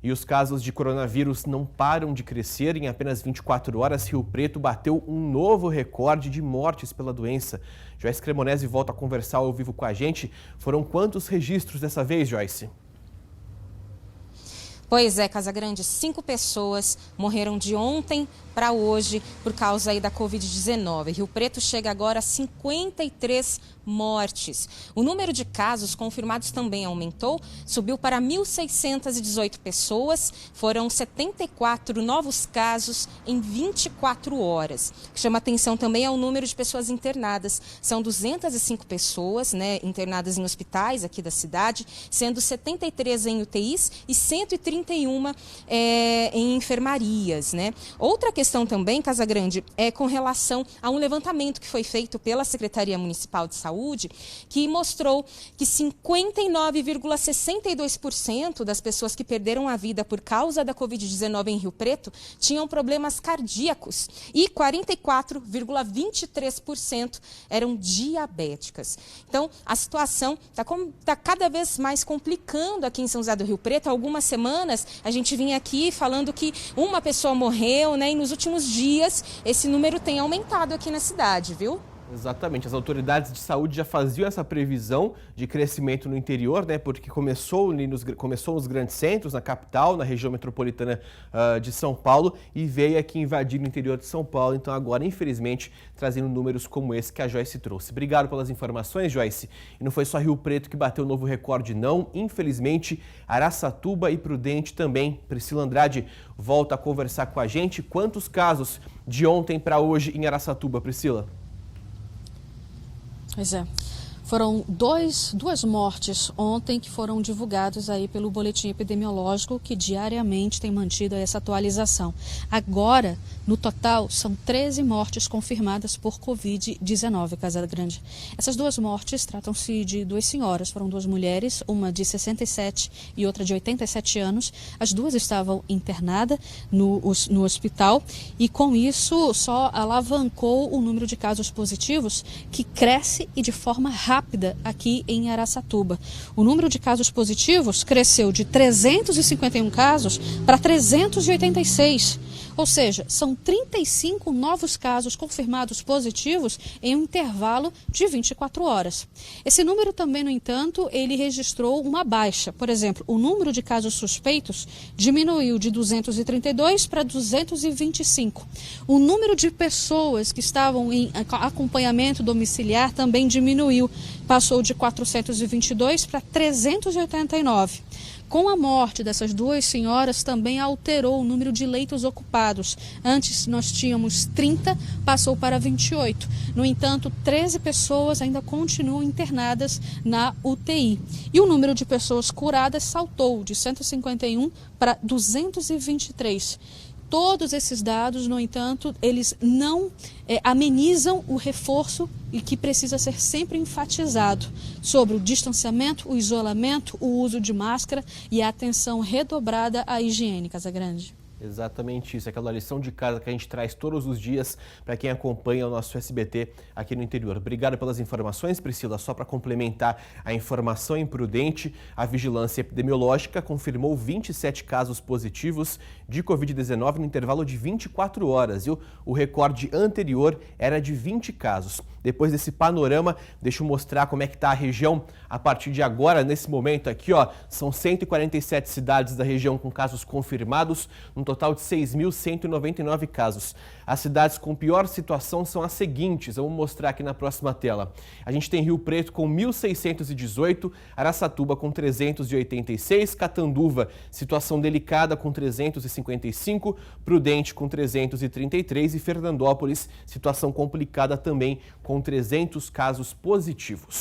E os casos de coronavírus não param de crescer. Em apenas 24 horas, Rio Preto bateu um novo recorde de mortes pela doença. Joyce Cremonese volta a conversar ao vivo com a gente. Foram quantos registros dessa vez, Joyce? Pois é, Casagrande, 5 pessoas morreram de ontem para hoje por causa aí da Covid-19. Rio Preto chega agora a 53 mortes. O número de casos confirmados também aumentou, subiu para 1.618 pessoas. Foram 74 novos casos em 24 horas. O que chama atenção também é o número de pessoas internadas. São 205 pessoas, internadas em hospitais aqui da cidade, sendo 73 em UTIs e 131 em enfermarias, Outra questão também, Casagrande, é com relação a um levantamento que foi feito pela Secretaria Municipal de Saúde, que mostrou que 59,62% das pessoas que perderam a vida por causa da Covid-19 em Rio Preto tinham problemas cardíacos e 44,23% eram diabéticas. Então, a situação está cada vez mais complicando aqui em São José do Rio Preto. Há algumas semanas a gente vinha aqui falando que uma pessoa morreu, e nos últimos dias esse número tem aumentado aqui na cidade, viu? Exatamente, as autoridades de saúde já faziam essa previsão de crescimento no interior, porque começou nos grandes centros, na capital, na região metropolitana de São Paulo e veio aqui invadir o interior de São Paulo. Então agora, infelizmente, trazendo números como esse que a Joyce trouxe. Obrigado pelas informações, Joyce. E não foi só Rio Preto que bateu o novo recorde, não. Infelizmente, Araçatuba e Prudente também. Priscila Andrade volta a conversar com a gente. Quantos casos de ontem para hoje em Araçatuba, Priscila? Pois é. Foram duas mortes ontem que foram divulgadas aí pelo boletim epidemiológico, que diariamente tem mantido essa atualização. Agora, no total, são 13 mortes confirmadas por Covid-19, Casagrande. Essas 2 mortes tratam-se de 2 senhoras, foram 2 mulheres, uma de 67 e outra de 87 anos. As 2 estavam internadas no hospital e, com isso, só alavancou o número de casos positivos, que cresce e de forma rápida aqui em Araçatuba. O número de casos positivos cresceu de 351 casos para 386. Ou seja, são 35 novos casos confirmados positivos em um intervalo de 24 horas. Esse número também, no entanto, ele registrou uma baixa. Por exemplo, o número de casos suspeitos diminuiu de 232 para 225. O número de pessoas que estavam em acompanhamento domiciliar também diminuiu. Passou de 422 para 389. Com a morte dessas 2 senhoras, também alterou o número de leitos ocupados. Antes nós tínhamos 30, passou para 28. No entanto, 13 pessoas ainda continuam internadas na UTI. E o número de pessoas curadas saltou de 151 para 223. Todos esses dados, no entanto, eles não amenizam o reforço e que precisa ser sempre enfatizado sobre o distanciamento, o isolamento, o uso de máscara e a atenção redobrada à higiene, Casagrande. Exatamente isso, aquela lição de casa que a gente traz todos os dias para quem acompanha o nosso SBT aqui no interior. Obrigado pelas informações, Priscila. Só para complementar a informação em Prudente, a Vigilância Epidemiológica confirmou 27 casos positivos de Covid-19 no intervalo de 24 horas. E o recorde anterior era de 20 casos. Depois desse panorama, deixa eu mostrar como é que está a região a partir de agora, nesse momento aqui, são 147 cidades da região com casos confirmados, um total de 6.199 casos. As cidades com pior situação são as seguintes, vamos mostrar aqui na próxima tela. A gente tem Rio Preto com 1.618, Araçatuba com 386, Catanduva, situação delicada com 355, Prudente com 333 e Fernandópolis, situação complicada também com 300 casos positivos.